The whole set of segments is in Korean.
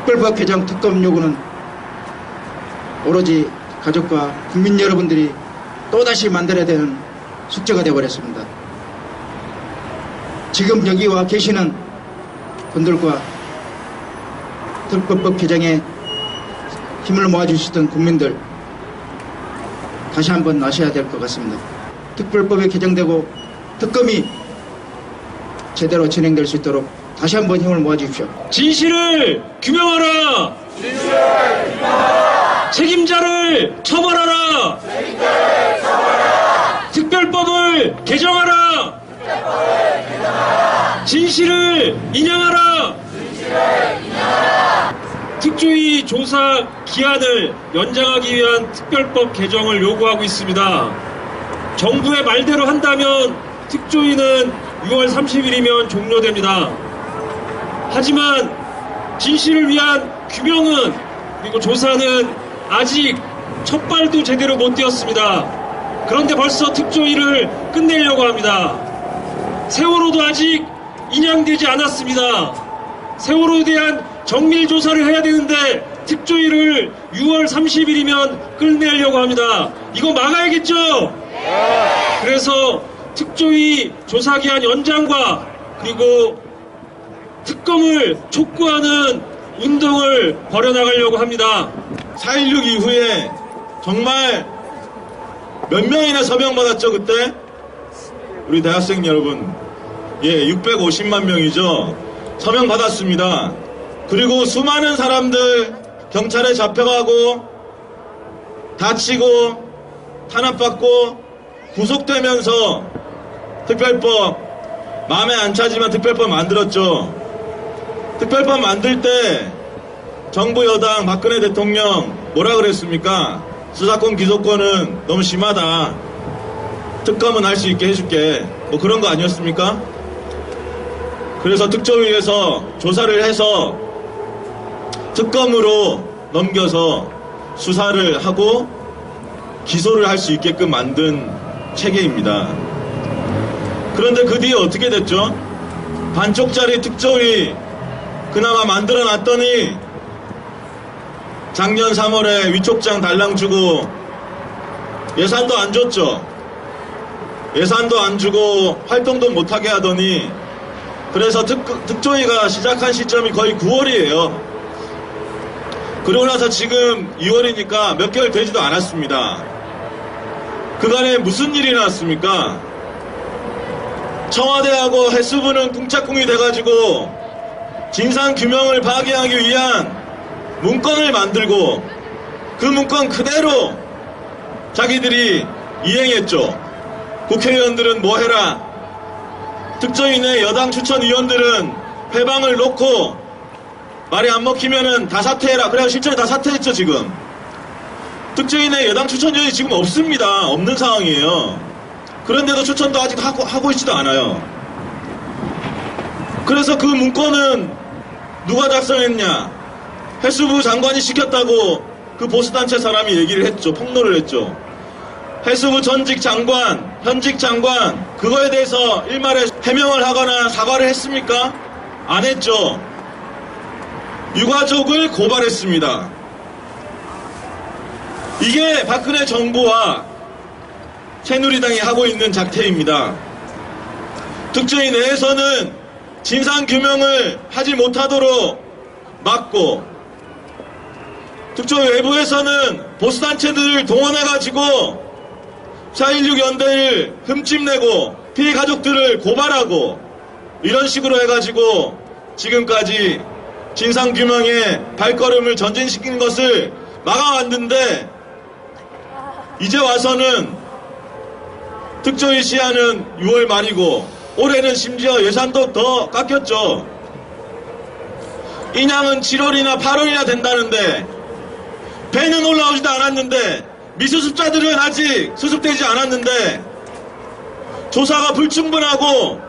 특별법 개정 특검 요구는 오로지 가족과 국민 여러분들이 또다시 만들어야 되는 숙제가 되어버렸습니다. 지금 여기 와 계시는 분들과 특별법 개정에 힘을 모아주시던 국민들 다시 한번 아셔야 될 것 같습니다. 특별법이 개정되고 특검이 제대로 진행될 수 있도록 다시 한번 힘을 모아주십시오. 진실을 규명하라! 책임자를 처벌하라! 특별법을 개정하라! 진실을 인양하라! 특조위 조사 기한을 연장하기 위한 특별법 개정을 요구하고 있습니다. 정부의 말대로 한다면 특조위는 6월 30일이면 종료됩니다. 하지만 진실을 위한 규명은 그리고 조사는 아직 첫 발도 제대로 못 띄었습니다. 그런데 벌써 특조위를 끝내려고 합니다. 세월호도 아직 인양되지 않았습니다. 세월호에 대한 정밀조사를 해야 되는데 특조위를 6월 30일이면 끝내려고 합니다. 이거 막아야겠죠? 그래서 특조위 조사기한 연장과 그리고 특검을 촉구하는 운동을 벌여나가려고 합니다. 4.16 이후에 정말 몇 명이나 서명받았죠 그때? 우리 대학생 여러분, 650만 명이죠. 서명받았습니다. 그리고 수많은 사람들 경찰에 잡혀가고 다치고 탄압받고 구속되면서 특별법 마음에 안 차지만 특별법 만들었죠. 특별법 만들 때 정부 여당 박근혜 대통령 뭐라 그랬습니까? 수사권 기소권은 너무 심하다. 특검은 할 수 있게 해줄게. 뭐 그런 거 아니었습니까? 그래서 특조위에서 조사를 해서 특검으로 넘겨서 수사를 하고 기소를 할 수 있게끔 만든 체계입니다. 그런데 그 뒤에 어떻게 됐죠? 반쪽짜리 특조위 그나마 만들어 놨더니 작년 3월에 위촉장 달랑 주고 예산도 안 줬죠. 예산도 안 주고 활동도 못하게 하더니 그래서 특조위가 시작한 시점이 거의 9월이에요. 그러고 나서 지금 2월이니까 몇 개월 되지도 않았습니다. 그간에 무슨 일이 났습니까? 청와대하고 해수부는 꿍짝꿍이 돼가지고 진상규명을 파괴하기 위한 문건을 만들고 그 문건 그대로 자기들이 이행했죠. 국회의원들은 뭐 해라. 특조위 내 여당 추천위원들은 회방을 놓고 말이 안 먹히면은 다 사퇴해라. 그래야 실제로 다 사퇴했죠 지금. 특조위 내 여당 추천위원이 지금 없습니다. 없는 상황이에요. 그런데도 추천도 아직 하고 있지도 않아요. 그래서 그 문건은 누가 작성했냐? 해수부 장관이 시켰다고 그 보수단체 사람이 얘기를 했죠. 폭로를 했죠. 해수부 전직 장관, 현직 장관 그거에 대해서 일말에 해명을 하거나 사과를 했습니까? 안 했죠. 유가족을 고발했습니다. 이게 박근혜 정부와 새누리당이 하고 있는 작태입니다. 특조위 내에서는 진상규명을 하지 못하도록 막고 특조위 외부에서는 보수단체들을 동원해가지고 4.16 연대를 흠집내고 피해 가족들을 고발하고 이런 식으로 해가지고 지금까지 진상규명에 발걸음을 전진시킨 것을 막아왔는데 이제 와서는 특조위 시한은 6월 말이고 올해는 심지어 예산도 더 깎였죠. 인양은 7월이나 8월이나 된다는데 배는 올라오지도 않았는데 미수습자들은 아직 수습되지 않았는데 조사가 불충분하고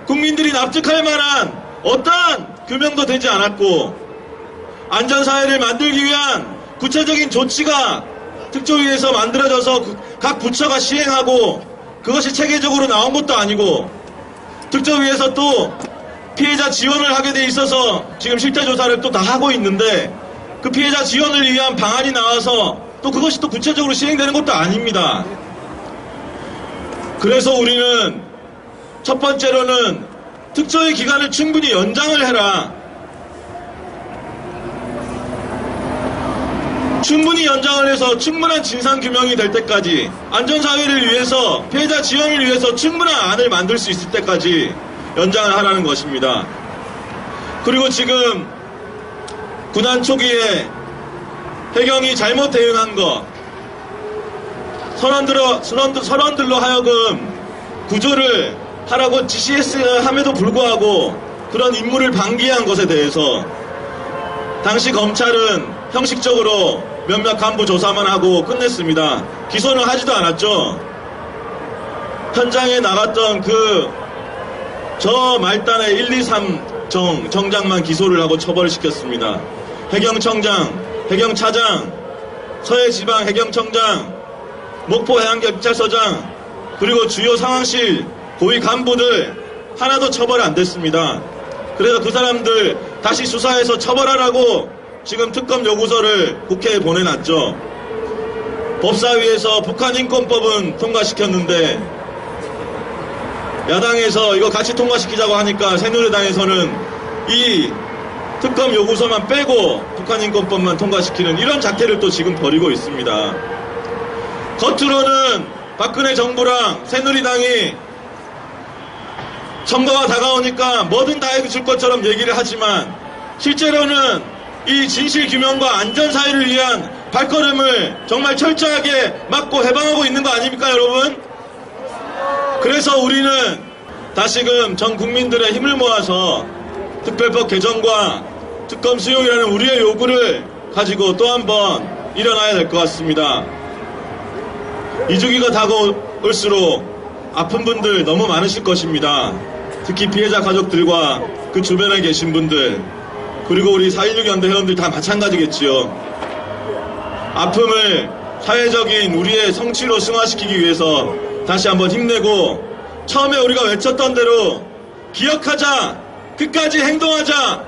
국민들이 납득할 만한 어떠한 규명도 되지 않았고 안전사회를 만들기 위한 구체적인 조치가 특조위에서 만들어져서 각 부처가 시행하고 그것이 체계적으로 나온 것도 아니고 특조위에서 또 피해자 지원을 하게 돼 있어서 지금 실태조사를 또 다 하고 있는데 그 피해자 지원을 위한 방안이 나와서 또 그것이 또 구체적으로 시행되는 것도 아닙니다. 그래서 우리는 첫 번째로는 특조위 기간을 충분히 연장을 해라. 충분히 연장을 해서 충분한 진상규명이 될 때까지 안전사회를 위해서 피해자 지원을 위해서 충분한 안을 만들 수 있을 때까지 연장을 하라는 것입니다. 그리고 지금 군안 초기에 해경이 잘못 대응한 것 선원들로 하여금 구조를 하라고 지시함에도 불구하고 그런 임무를 방기한 것에 대해서 당시 검찰은 형식적으로 몇몇 간부 조사만 하고 끝냈습니다. 기소는 하지도 않았죠. 현장에 나갔던 저 말단의 1, 2, 3 정장만 기소를 하고 처벌을 시켰습니다. 해경청장, 해경차장, 서해지방해경청장, 목포해양경찰서장, 그리고 주요 상황실 고위 간부들 하나도 처벌 안 됐습니다. 그래서 그 사람들 다시 수사해서 처벌하라고 지금 특검 요구서를 국회에 보내놨죠. 법사위에서 북한인권법은 통과시켰는데 야당에서 이거 같이 통과시키자고 하니까 새누리당에서는 이 특검 요구서만 빼고 북한인권법만 통과시키는 이런 작태를 또 지금 벌이고 있습니다. 겉으로는 박근혜 정부랑 새누리당이 선거가 다가오니까 뭐든 다 해줄 것처럼 얘기를 하지만 실제로는 이 진실규명과 안전사회를 위한 발걸음을 정말 철저하게 막고 해방하고 있는 거 아닙니까, 여러분? 그래서 우리는 다시금 전 국민들의 힘을 모아서 특별법 개정과 특검 수용이라는 우리의 요구를 가지고 또 한 번 일어나야 될 것 같습니다. 2주기가 다가올수록 아픈 분들 너무 많으실 것입니다. 특히 피해자 가족들과 그 주변에 계신 분들, 그리고 우리 4.16 연대 회원들 다 마찬가지겠지요. 아픔을 사회적인 우리의 성취로 승화시키기 위해서 다시 한번 힘내고 처음에 우리가 외쳤던 대로 기억하자, 끝까지 행동하자,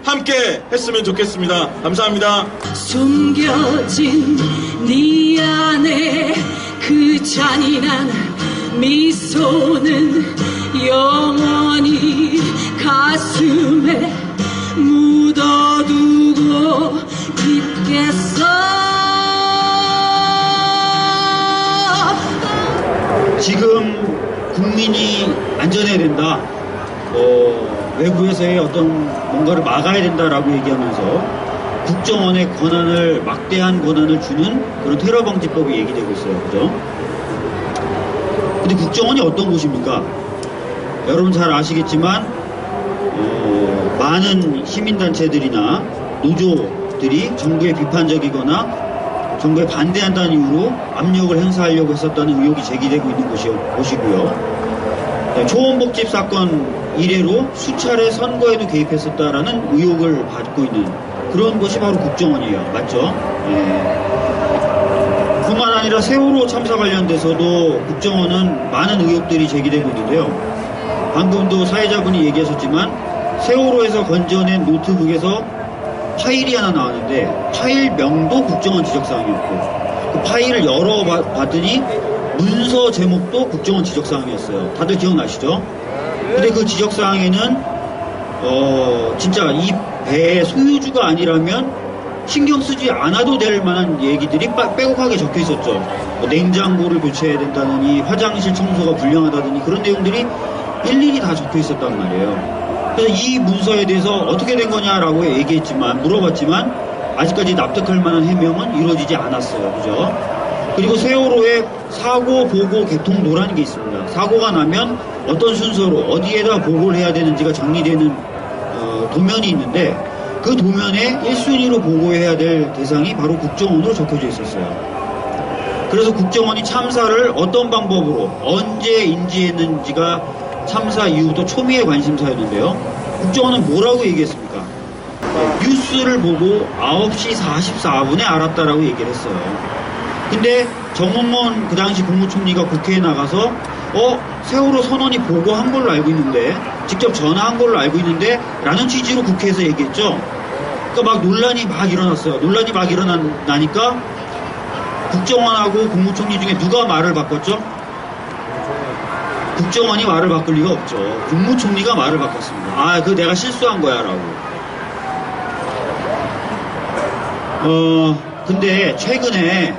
함께 했으면 좋겠습니다. 감사합니다. 숨겨진 네 안에 그 잔인한 미소는 영원히 가슴에 묻어두고 있겠어. 지금 국민이 안전해야 된다. 외부에서의 어떤 뭔가를 막아야 된다라고 얘기하면서 국정원의 권한을 막대한 권한을 주는 그런 테러 방지법이 얘기되고 있어요. 그죠? 근데 국정원이 어떤 곳입니까? 여러분 잘 아시겠지만 많은 시민단체들이나 노조들이 정부에 비판적이거나 정부에 반대한다는 이유로 압력을 행사하려고 했었다는 의혹이 제기되고 있는 곳이고요. 초원복집 사건 이래로 수차례 선거에도 개입했었다라는 의혹을 받고 있는 그런 것이 바로 국정원이에요. 맞죠? 뿐만 아니라 세월호 참사 관련돼서도 국정원은 많은 의혹들이 제기되고 있는데요. 방금도 사회자분이 얘기하셨지만 세월호에서 건져낸 노트북에서 파일이 하나 나왔는데 파일명도 국정원 지적사항이었고 그 파일을 열어봤더니 문서 제목도 국정원 지적사항이었어요. 다들 기억나시죠? 근데 그 지적사항에는 진짜 이 배의 소유주가 아니라면 신경 쓰지 않아도 될 만한 얘기들이 빼곡하게 적혀 있었죠. 뭐 냉장고를 교체해야 된다느니 화장실 청소가 불량하다느니 그런 내용들이 일일이 다 적혀 있었단 말이에요. 그래서 이 문서에 대해서 어떻게 된 거냐라고 얘기했지만 물어봤지만 아직까지 납득할 만한 해명은 이루어지지 않았어요. 그죠? 그리고 세월호의 사고, 보고, 개통도라는 게 있습니다. 사고가 나면 어떤 순서로 어디에다 보고를 해야 되는지가 정리되는 도면이 있는데 그 도면에 1순위로 보고해야 될 대상이 바로 국정원으로 적혀져 있었어요. 그래서 국정원이 참사를 어떤 방법으로 언제 인지했는지가 참사 이후부터 초미의 관심사였는데요. 국정원은 뭐라고 얘기했습니까? 뉴스를 보고 9시 44분에 알았다라고 얘기를 했어요. 근데 정몽원 그 당시 국무총리가 국회에 나가서 세월호 선언이 보고한 걸로 알고 있는데, 직접 전화한 걸로 알고 있는데 라는 취지로 국회에서 얘기했죠. 그러니까 막 논란이 막 일어났어요. 논란이 막 일어나니까 국정원하고 국무총리 중에 누가 말을 바꿨죠? 국정원이 말을 바꿀 리가 없죠. 국무총리가 말을 바꿨습니다. 그거 내가 실수한 거야 라고. 근데 최근에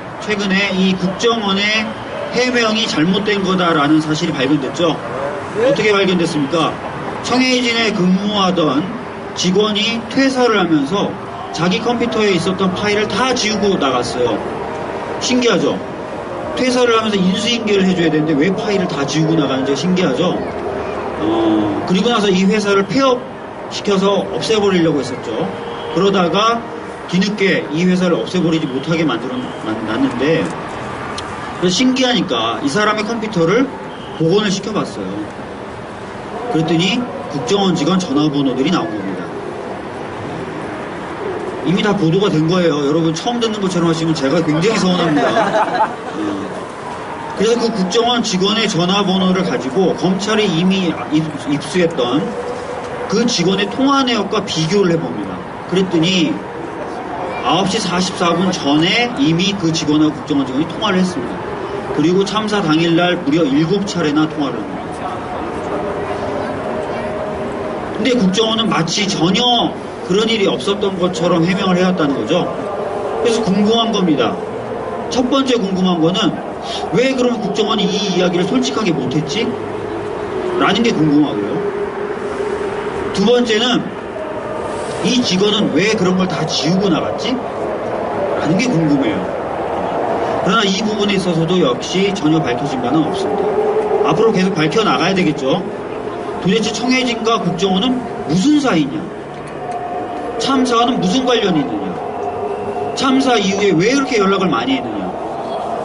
이 국정원의 해명이 잘못된 거다라는 사실이 발견됐죠. 어떻게 발견됐습니까? 청해진에 근무하던 직원이 퇴사를 하면서 자기 컴퓨터에 있었던 파일을 다 지우고 나갔어요. 신기하죠? 퇴사를 하면서 인수인계를 해줘야 되는데 왜 파일을 다 지우고 나가는지 신기하죠? 그리고 나서 이 회사를 폐업시켜서 없애버리려고 했었죠. 그러다가 뒤늦게 이 회사를 없애버리지 못하게 만들어놨는데, 그래서 신기하니까 이 사람의 컴퓨터를 복원을 시켜봤어요. 그랬더니 국정원 직원 전화번호들이 나온 겁니다. 이미 다 보도가 된 거예요. 여러분 처음 듣는 것처럼 하시면 제가 굉장히 서운합니다. 그래서 그 국정원 직원의 전화번호를 가지고 검찰이 이미 입수했던 그 직원의 통화 내역과 비교를 해봅니다. 그랬더니 9시 44분 전에 이미 그 직원하고 국정원 직원이 통화를 했습니다. 그리고 참사 당일날 무려 7차례나 통화를 합니다. 근데 국정원은 마치 전혀 그런 일이 없었던 것처럼 해명을 해왔다는 거죠. 그래서 궁금한 겁니다. 첫 번째 궁금한 거는 왜 그러면 국정원이 이 이야기를 솔직하게 못했지? 라는 게 궁금하고요. 두 번째는 이 직원은 왜 그런 걸 다 지우고 나갔지? 라는 게 궁금해요. 그러나 이 부분에 있어서도 역시 전혀 밝혀진 바는 없습니다. 앞으로 계속 밝혀나가야 되겠죠. 도대체 청해진과 국정원은 무슨 사이냐? 참사와는 무슨 관련이 있느냐? 참사 이후에 왜 그렇게 연락을 많이 했느냐?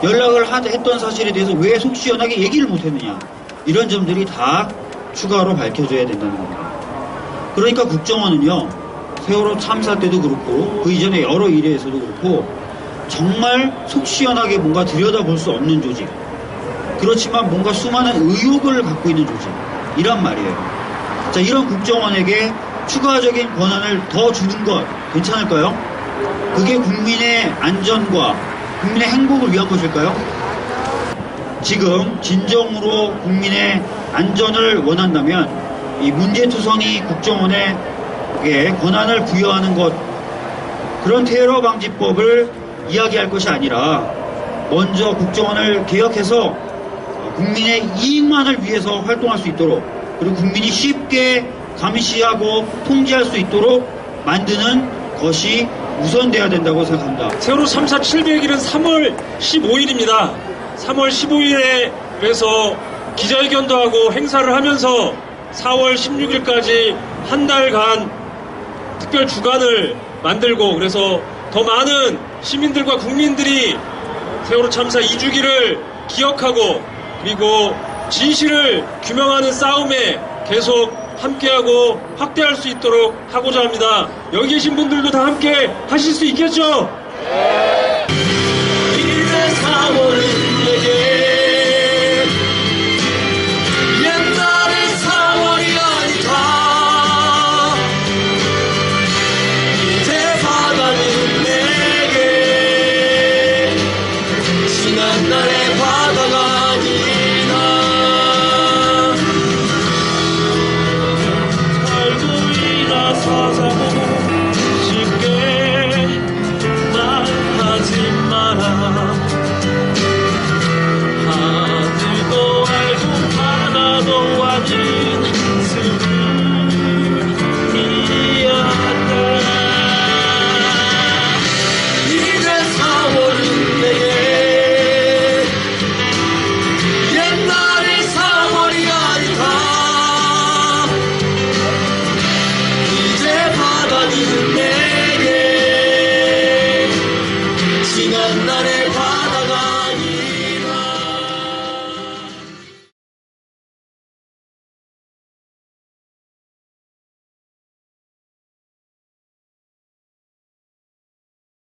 연락을 했던 사실에 대해서 왜 속 시원하게 얘기를 못했느냐? 이런 점들이 다 추가로 밝혀져야 된다는 겁니다. 그러니까 국정원은요, 세월호 참사 때도 그렇고 그 이전에 여러 일에서도 그렇고 정말 속 시원하게 뭔가 들여다볼 수 없는 조직, 그렇지만 뭔가 수많은 의혹을 갖고 있는 조직, 이란 말이에요. 자, 이런 국정원에게 추가적인 권한을 더 주는 것 괜찮을까요? 그게 국민의 안전과 국민의 행복을 위한 것일까요? 지금 진정으로 국민의 안전을 원한다면 이 문제투성이 국정원에게 권한을 부여하는 것, 그런 테러 방지법을 이야기할 것이 아니라 먼저 국정원을 개혁해서 국민의 이익만을 위해서 활동할 수 있도록, 그리고 국민이 쉽게 감시하고 통제할 수 있도록 만드는 것이 우선돼야 된다고 생각합니다. 세월호 참사 700일은 3월 15일입니다. 3월 15일에 그래서 기자회견도 하고 행사를 하면서 4월 16일까지 한 달간 특별 주간을 만들고, 그래서 더 많은 시민들과 국민들이 세월호 참사 2주기를 기억하고 그리고 진실을 규명하는 싸움에 계속 함께하고 확대할 수 있도록 하고자 합니다. 여기 계신 분들도 다 함께 하실 수 있겠죠?